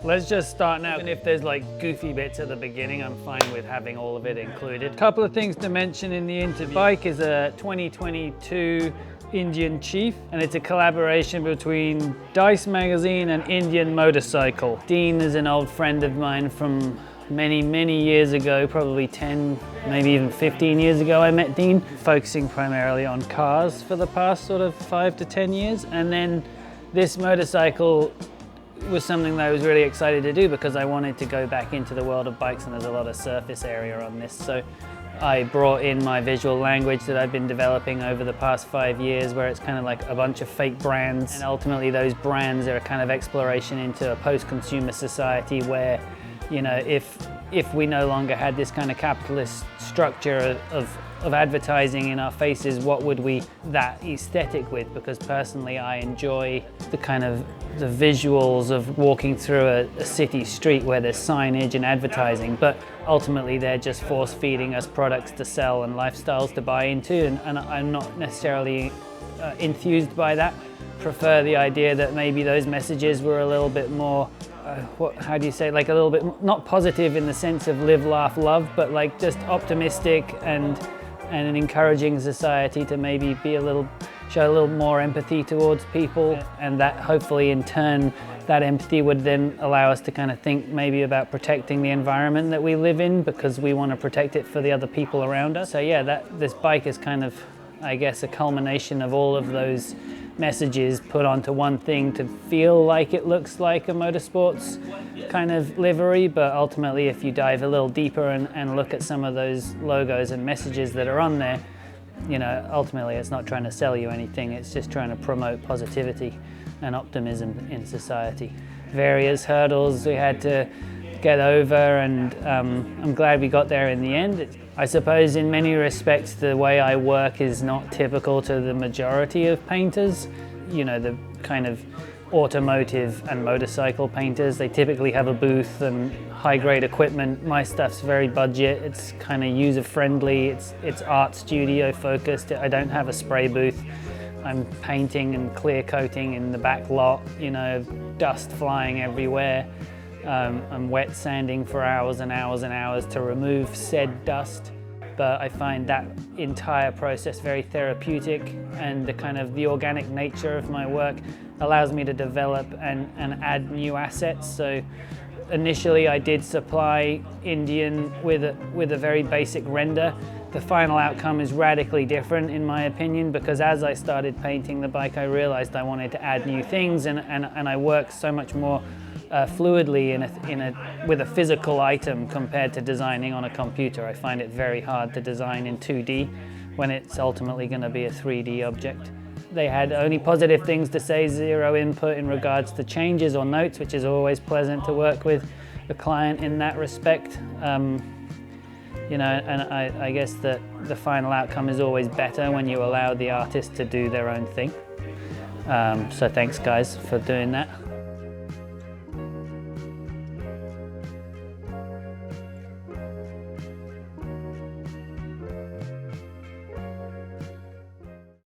Let's just start now. And if there's like goofy bits at the beginning, I'm fine with having all of it included. A couple of things to mention in the interview. Bike is a 2022 Indian Chief, and it's a collaboration between Dice Magazine and Indian Motorcycle. Dean is an old friend of mine from many years ago, probably 10, maybe even 15 years ago I met Dean, focusing primarily on cars for the past sort of 5 to 10 years. And then this motorcycle was something that I was really excited to do because I wanted to go back into the world of bikes, and there's a lot of surface area on this. So I brought in my visual language that I've been developing over the past 5 years, where it's kind of like a bunch of fake brands. And ultimately those brands are a kind of exploration into a post-consumer society where, you know, if we no longer had this kind of capitalist structure of advertising in our faces, what would we that aesthetic with? Because personally I enjoy the kind of the visuals of walking through a city street where there's signage and advertising, but ultimately they're just force feeding us products to sell and lifestyles to buy into, and I'm not necessarily enthused by that. Prefer the idea that maybe those messages were a little bit more how do you say, like a little bit, not positive in the sense of live, laugh, love, but like just optimistic and an encouraging society to maybe be show a little more empathy towards people, and that hopefully in turn that empathy would then allow us to kind of think maybe about protecting the environment that we live in, because we want to protect it for the other people around us. So yeah, this bike is kind of, I guess, a culmination of all of those messages put onto one thing to feel like it looks like a motorsports kind of livery. But ultimately, if you dive a little deeper and look at some of those logos and messages that are on there, you know, ultimately it's not trying to sell you anything, it's just trying to promote positivity and optimism in society. Various hurdles we had to get over, and I'm glad we got there in the end. I suppose in many respects the way I work is not typical to the majority of painters. You know, the kind of automotive and motorcycle painters, they typically have a booth and high-grade equipment. My stuff's very budget, it's kind of user-friendly, it's art studio focused. I don't have a spray booth. I'm painting and clear coating in the back lot, you know, dust flying everywhere. I'm wet sanding for hours and hours and hours to remove said dust, but I find that entire process very therapeutic, and the organic nature of my work allows me to develop and add new assets. So initially I did supply Indian with a very basic render. The final outcome is radically different in my opinion, because as I started painting the bike I realized I wanted to add new things, and I work so much more fluidly with a physical item compared to designing on a computer. I find it very hard to design in 2D when it's ultimately going to be a 3D object. They had only positive things to say, zero input in regards to changes or notes, which is always pleasant to work with the client in that respect. You know, and I guess that the final outcome is always better when you allow the artist to do their own thing. So thanks guys for doing that.